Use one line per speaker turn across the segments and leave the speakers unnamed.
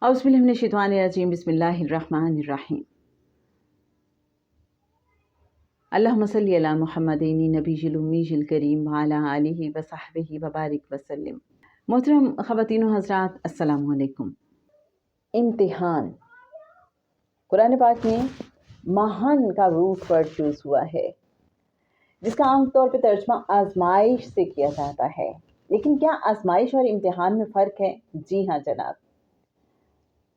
औज़ु बिल्लाहि मिनश शैतानिर रजीम बिस्मिल्लाहिर रहमानिर रहीम। अल्लाहुम्मा सल्लि अला मुहम्मदिन नबीजिल उम्मीजिल करीम व अला आलिहि व सहबिहि व बारिक व सल्लिम। मोहतरम ख़वातीन व हज़रात, अस्सलामु अलैकुम। इम्तिहान कुरान पाक में महान का रूट वर्ड चूज़ हुआ है, जिसका आमतौर पर तर्जमा आजमाइश से किया जाता है। लेकिन क्या आजमाइश और इम्तिहान में फ़र्क है? जी हाँ जनाब,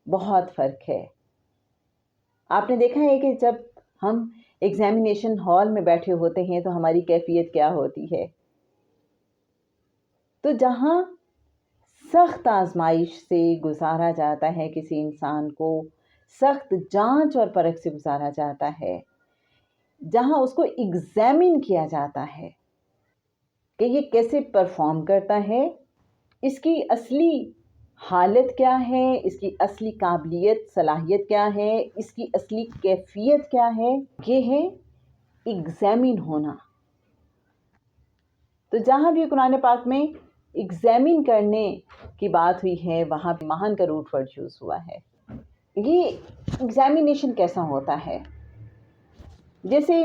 बहुत फ़र्क है। आपने देखा है कि जब हम एग्जामिनेशन हॉल में बैठे होते हैं तो हमारी कैफियत क्या होती है। तो जहाँ सख्त आजमाइश से गुजारा जाता है, किसी इंसान को सख्त जांच और परख से गुजारा जाता है, जहाँ उसको एग्जामिन किया जाता है कि ये कैसे परफॉर्म करता है, इसकी असली हालत क्या है, इसकी असली काबिलियत सलाहियत क्या है, इसकी असली कैफियत क्या है, ये है एग्जामिन होना। तो जहाँ भी कुरान पाक में एग्जामिन करने की बात हुई है, वहाँ पे महान का रूट वर्ड यूज़ हुआ है। ये एग्जामिनेशन कैसा होता है? जैसे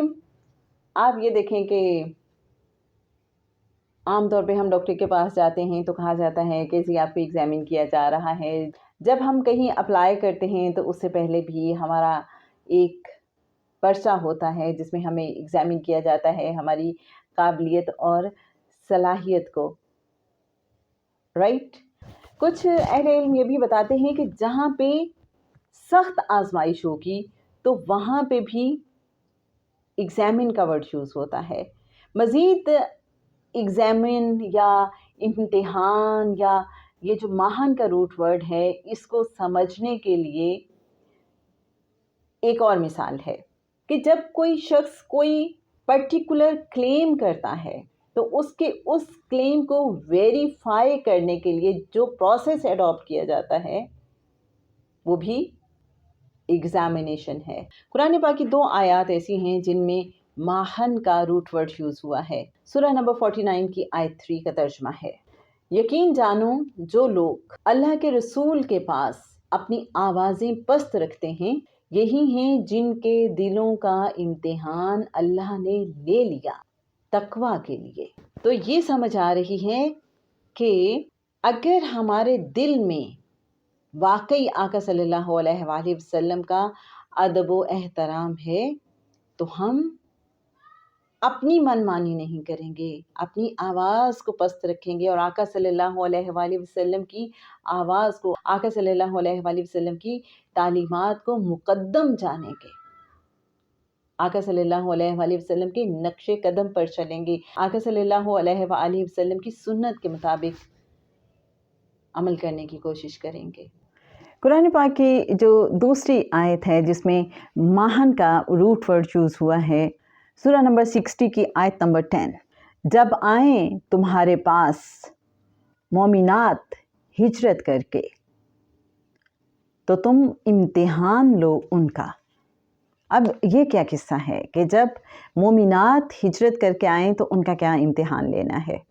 आप ये देखें कि आमतौर पे हम डॉक्टर के पास जाते हैं तो कहा जाता है कि जी आपको एग्जामिन किया जा रहा है। जब हम कहीं अप्लाई करते हैं तो उससे पहले भी हमारा एक पर्चा होता है जिसमें हमें एग्जामिन किया जाता है हमारी काबिलियत और सलाहियत को, राइट। कुछ अहले इल्म ये भी बताते हैं कि जहाँ पे सख्त आजमाइश होगी तो वहाँ पे भी एग्जामिन का वर्ड यूज़ होता है। मज़ीद एग्जामिन या इम्तिहान या ये जो महान का रूट वर्ड है, इसको समझने के लिए एक और मिसाल है कि जब कोई शख्स कोई पर्टिकुलर क्लेम करता है तो उसके उस क्लेम को वेरीफाई करने के लिए जो प्रोसेस एडॉप्ट किया जाता है वो भी एग्जामिनेशन है। कुरान पाक की 2 आयत ऐसी हैं जिनमें महान का रूट वर्ड यूज़ हुआ है। सूरह नंबर 49 की आयत 3 का तर्जमा है, यकीन जानो जो लोग अल्लाह के रसूल के पास अपनी आवाज़ें पस्त रखते हैं, यही हैं जिनके दिलों का इम्तिहान अल्लाह ने ले लिया तकवा के लिए। तो ये समझ आ रही है कि अगर हमारे दिल में वाकई आका सल्लल्लाहु अलैहि वसल्लम का अदब व एहतराम है तो हम अपनी मनमानी नहीं करेंगे, अपनी आवाज़ को पस्त रखेंगे और आका सल्लल्लाहु अलैहि वसल्लम की आवाज़ को, आका सल्लल्लाहु अलैहि वसल्लम की तालीमात को मुकद्दम जानेंगे, आका सल्लल्लाहु अलैहि वसल्लम के नक्शे कदम पर चलेंगे, आका सल्लल्लाहु अलैहि वसल्लम की सुन्नत के मुताबिक अमल करने की कोशिश करेंगे। कुरान पाक की जो दूसरी आयत है जिसमें महान का रूट वर्ड चूज़ हुआ है, सूरह नंबर 60 की आयत नंबर 10, जब आए तुम्हारे पास मोमिनात हिजरत करके तो तुम इम्तिहान लो उनका। अब ये क्या किस्सा है कि जब मोमिनात हिजरत करके आए तो उनका क्या इम्तिहान लेना है?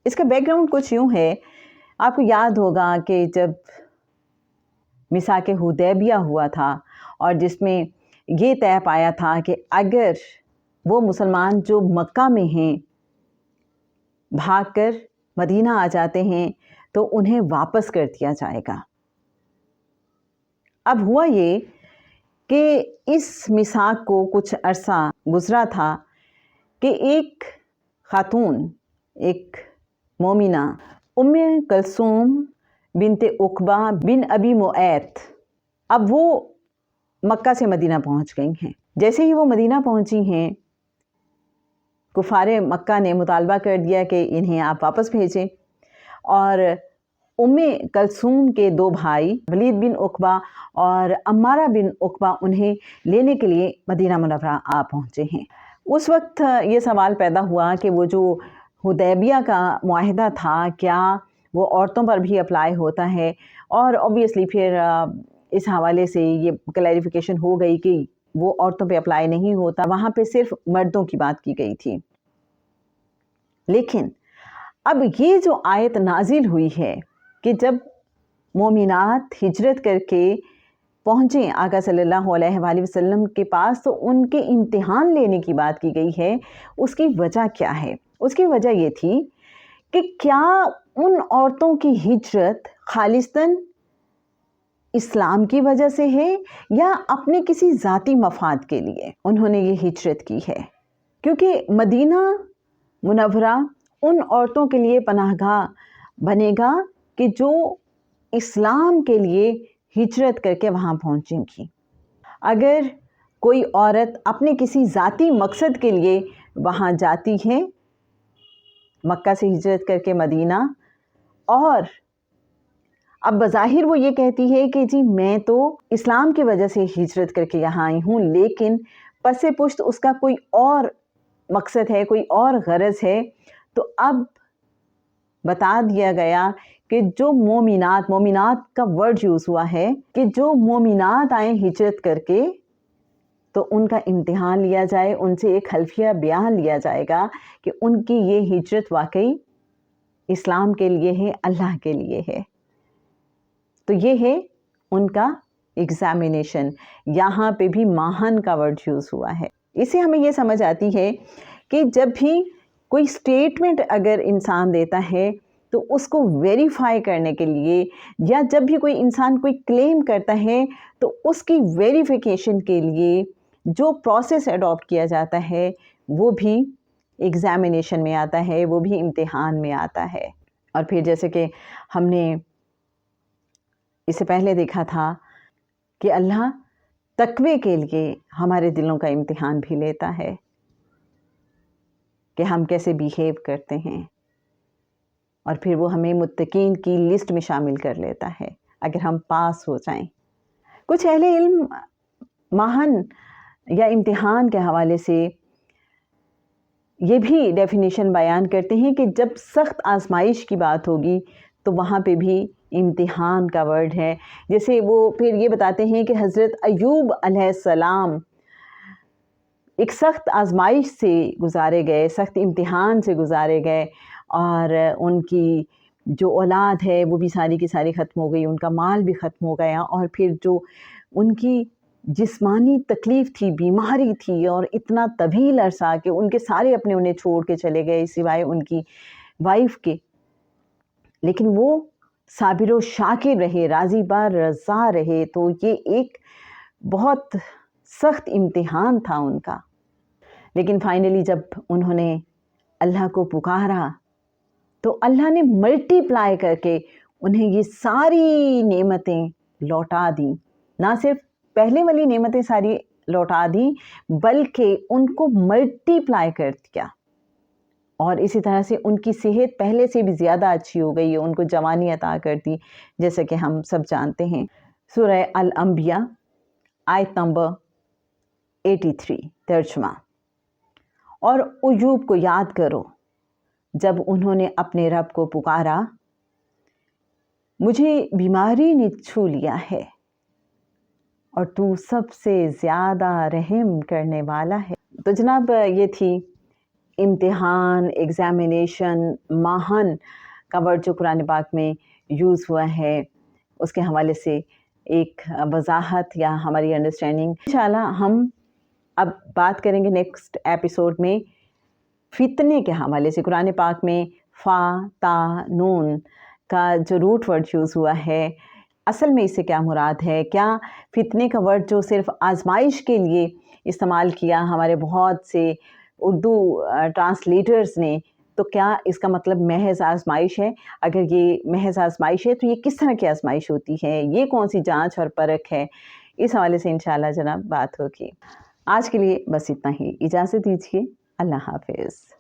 इसका बैकग्राउंड कुछ यूँ है, आपको याद होगा कि जब मिसाक हुदैबिया हुआ था और जिसमें ये तय पाया था कि अगर वो मुसलमान जो मक्का में हैं भागकर मदीना आ जाते हैं तो उन्हें वापस कर दिया जाएगा। अब हुआ ये कि इस मिसाक को कुछ अरसा गुज़रा था कि एक खातून, एक मोमिना उम्मे कलसूम बिनते उक़बा बिन अबी मुऐत, अब वो मक्का से मदीना पहुंच गई हैं। जैसे ही वो मदीना पहुंची हैं, कुफारे मक्का ने मुतालबा कर दिया कि इन्हें आप वापस भेजें और उम्मे कलसूम के 2 भाई वलीद बिन उक़बा और अम्मारा बिन उक़बा उन्हें लेने के लिए मदीना मुनव्वरा आ पहुँचे हैं। उस वक्त ये सवाल पैदा हुआ कि वो जो हुदैबिया का मुआहिदा था, क्या वो औरतों पर भी अप्लाई होता है? और ऑब्वियसली फिर इस हवाले से ये क्लैरिफिकेशन हो गई कि वो औरतों पे अप्लाई नहीं होता, वहाँ पे सिर्फ मर्दों की बात की गई थी। लेकिन अब ये जो आयत नाजिल हुई है कि जब مومنات ہجرت کر کے پہنچیں آقا صلی اللہ علیہ وآلہ وسلم کے پاس تو ان کے امتحان لینے کی بات کی گئی ہے. اس کی وجہ کیا ہے؟ اس کی وجہ یہ تھی کہ کیا ان عورتوں کی ہجرت خالصتاً اسلام کی وجہ سے ہے یا اپنے کسی ذاتی مفاد کے لیے انہوں نے یہ ہجرت کی ہے. کیونکہ مدینہ منورہ ان عورتوں کے لیے پناہ گاہ بنے گا کہ جو اسلام کے لیے ہجرت کر کے وہاں پہنچیں گی. اگر کوئی عورت اپنے کسی ذاتی مقصد کے لیے وہاں جاتی ہے مکہ سے ہجرت کر کے مدینہ، اور اب بظاہر وہ یہ کہتی ہے کہ جی میں تو اسلام کی وجہ سے ہجرت کر کے یہاں آئی ہوں، لیکن پس پشت اس کا کوئی اور مقصد ہے، کوئی اور غرض ہے، تو اب بتا دیا گیا کہ جو مومنات کا ورڈ یوز ہوا ہے کہ جو مومنات آئیں ہجرت کر کے تو ان کا امتحان لیا جائے، ان سے ایک خلفیہ بیان لیا جائے گا کہ ان کی یہ ہجرت واقعی اسلام کے لیے ہے، اللہ کے لیے ہے. تو یہ ہے ان کا ایگزامینیشن. یہاں پہ بھی ماہن کا ورڈ یوز ہوا ہے. اس سے ہمیں یہ سمجھ آتی ہے کہ جب بھی کوئی سٹیٹمنٹ اگر انسان دیتا ہے تو اس کو ویریفائی کرنے کے لیے، یا جب بھی کوئی انسان کوئی کلیم کرتا ہے تو اس کی ویریفیکیشن کے لیے جو پروسیس اڈاپٹ کیا جاتا ہے وہ بھی ایگزامینیشن میں آتا ہے، وہ بھی امتحان میں آتا ہے. اور پھر جیسے کہ ہم نے اس سے پہلے دیکھا تھا کہ اللہ تقوی کے لیے ہمارے دلوں کا امتحان بھی لیتا ہے کہ ہم کیسے بیہیو کرتے ہیں، اور پھر وہ ہمیں متقین کی لسٹ میں شامل کر لیتا ہے اگر ہم پاس ہو جائیں. کچھ اہل علم ماہن یا امتحان کے حوالے سے یہ بھی ڈیفینیشن بیان کرتے ہیں کہ جب سخت آزمائش کی بات ہوگی تو وہاں پہ بھی امتحان کا ورڈ ہے. جیسے وہ پھر یہ بتاتے ہیں کہ حضرت ایوب علیہ السلام ایک سخت آزمائش سے گزارے گئے، سخت امتحان سے گزارے گئے، اور ان کی جو اولاد ہے وہ بھی ساری کی ساری ختم ہو گئی، ان کا مال بھی ختم ہو گیا، اور پھر جو ان کی جسمانی تکلیف تھی، بیماری تھی، اور اتنا طویل عرصہ کہ ان کے سارے اپنے انہیں چھوڑ کے چلے گئے سوائے ان کی وائف کے، لیکن وہ صابر و شاکر رہے، راضی بار رضا رہے. تو یہ ایک بہت سخت امتحان تھا ان کا. لیکن فائنلی جب انہوں نے اللہ کو پکارا تو اللہ نے ملٹی پلائی کر کے انہیں یہ ساری نعمتیں لوٹا دیں. نہ صرف پہلے والی نعمتیں ساری لوٹا دیں بلکہ ان کو ملٹی پلائی کر دیا، اور اسی طرح سے ان کی صحت پہلے سے بھی زیادہ اچھی ہو گئی ہے، ان کو جوانی عطا کر دی، جیسا کہ ہم سب جانتے ہیں. سورہ الانبیاء آیت نمبر 83 ترجمہ. اور ایوب کو یاد کرو جب انہوں نے اپنے رب کو پکارا، مجھے بیماری نے چھو لیا ہے اور تو سب سے زیادہ رحم کرنے والا ہے. تو جناب یہ تھی امتحان، ایگزامینیشن، ماہن کا ورڈ جو قرآن پاک میں یوز ہوا ہے، اس کے حوالے سے ایک وضاحت یا ہماری انڈرسٹینڈنگ. انشاءاللہ ہم اب بات کریں گے نیکسٹ ایپیسوڈ میں فتنے کے حوالے سے. قرآن پاک میں فا تا نون کا جو روٹ ورڈ یوز ہوا ہے، اصل میں اس سے کیا مراد ہے؟ کیا فتنے کا ورڈ جو صرف آزمائش کے لیے استعمال کیا ہمارے بہت سے اردو ٹرانسلیٹرز نے، تو کیا اس کا مطلب محض آزمائش ہے؟ اگر یہ محض آزمائش ہے تو یہ کس طرح کی آزمائش ہوتی ہے؟ یہ کون سی جانچ اور پرکھ ہے؟ اس حوالے سے انشاءاللہ جناب بات ہوگی. آج کے لیے بس اتنا ہی. اجازت دیجیے. اللہ حافظ.